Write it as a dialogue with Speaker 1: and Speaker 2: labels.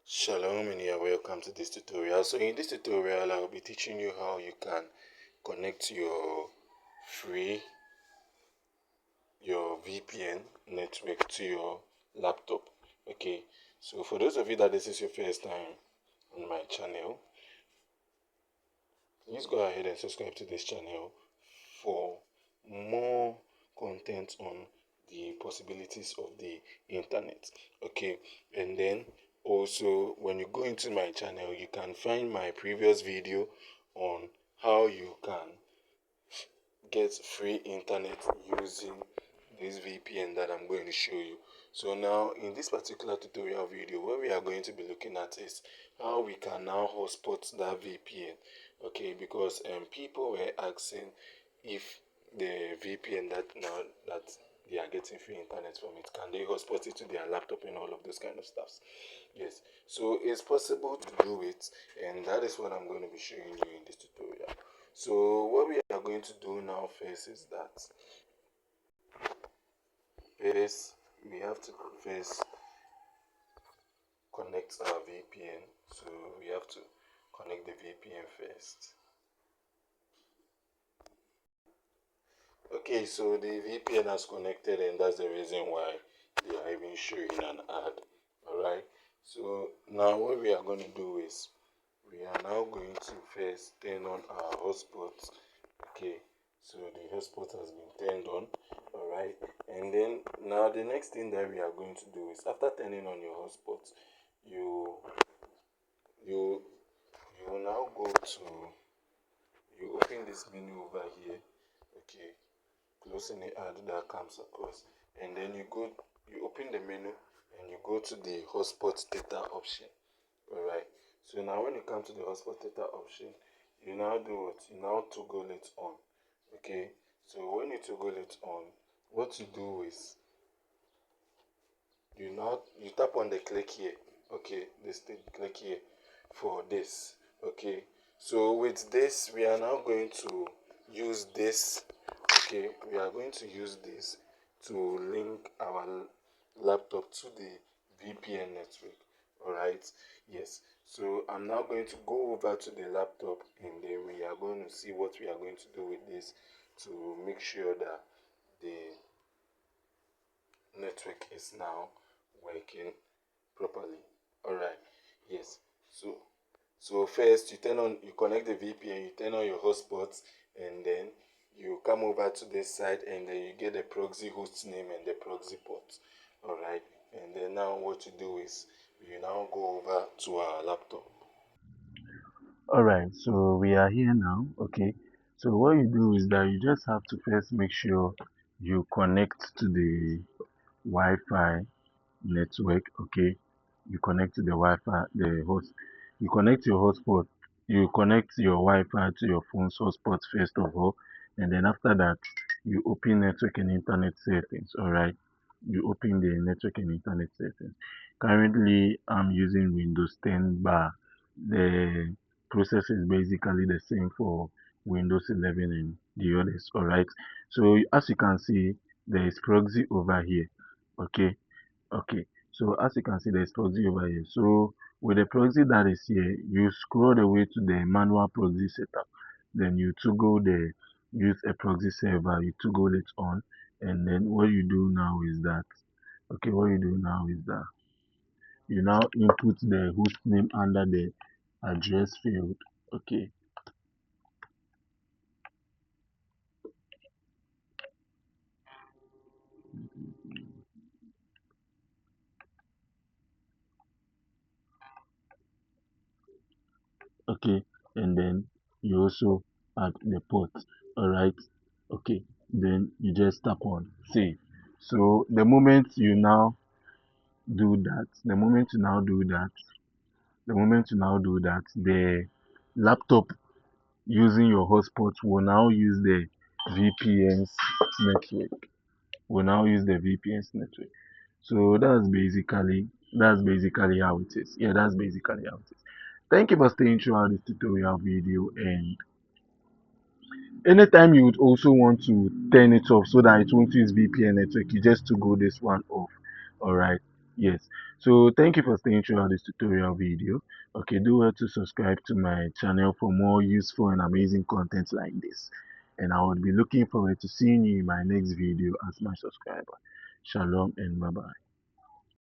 Speaker 1: Shalom and you're welcome to this tutorial. So in this tutorial I'll be teaching you how you can connect your VPN network to your laptop. Okay, so for those of you that this is your first time on my channel, please go ahead and subscribe to this channel for more content on the possibilities of the internet. Okay, and then also when you go into my channel, you can find my previous video on how you can get free internet using this VPN that I'm going to show you. So now in this particular tutorial video, what we are going to be looking at is how we can now hotspot that VPN. Okay, because people were asking if the VPN that they are getting free internet from it, can they hotspot it to their laptop and all of those kind of stuffs. Yes, so it's possible to do it, and that is what I'm going to be showing you in this tutorial. So what we are going to do now first is that first we have to first connect our VPN. So we have to connect the VPN first. Okay, so the VPN has connected, and that's the reason why they are even showing an ad. Alright, so now what we are going to do is we are now going to first turn on our hotspot. Okay, so the hotspot has been turned on. Alright, and then now the next thing that we are going to do is after turning on your hotspot, you will now go to, you open this menu over here. Okay, close any ad that comes across, and then you open the menu and you go to the hotspot data option. Alright, so now when you come to the hotspot data option, you now do what? You now toggle it on. Okay, so when you toggle it on, what you do is you tap on the click here. Okay, this thing, click here for this. Okay, so with this we are now going to use this. Okay, we are going to use this to link our laptop to the VPN network. Alright, yes, so I'm now going to go over to the laptop, and then we are going to see what we are going to do with this to make sure that the network is now working properly. Alright, yes, so first you connect the VPN, you turn on your hotspots, and then you come over to this side, and then you get the proxy host name and the proxy port. Alright, and then now what you do is you now go over to our laptop. Alright, so we are here now. Okay, so what you do is that you just have to first make sure you connect to the Wi-Fi network. Okay, you connect to the Wi-Fi, you connect your hotspot, you connect your Wi-Fi to your phone's hotspot first of all, and then after that you open network and internet settings. All right, you open the network and internet settings. Currently I'm using Windows 10 bar. The process is basically the same for Windows 11 and the others. All right, so as you can see, there is proxy over here. Okay, so as you can see, there's proxy over here. So with the proxy that is here, you scroll the way to the manual proxy setup. Then you toggle the use a proxy server, you toggle it on. And then what you do now is that, okay, what you do now is that you now input the host name under the address field. Okay, okay, and then you also add the port. All right, okay, then you just tap on save. So the moment you now do that, the laptop using your hotspot will now use the VPN's network. So that's basically how it is. Yeah, that's basically how it is. Thank you for staying throughout this tutorial video, and anytime you would also want to turn it off so that it won't use VPN network, you just to go this one off. All right, yes. So thank you for staying throughout this tutorial video. Okay, do well to subscribe to my channel for more useful and amazing content like this. And I would be looking forward to seeing you in my next video as my subscriber. Shalom and bye bye.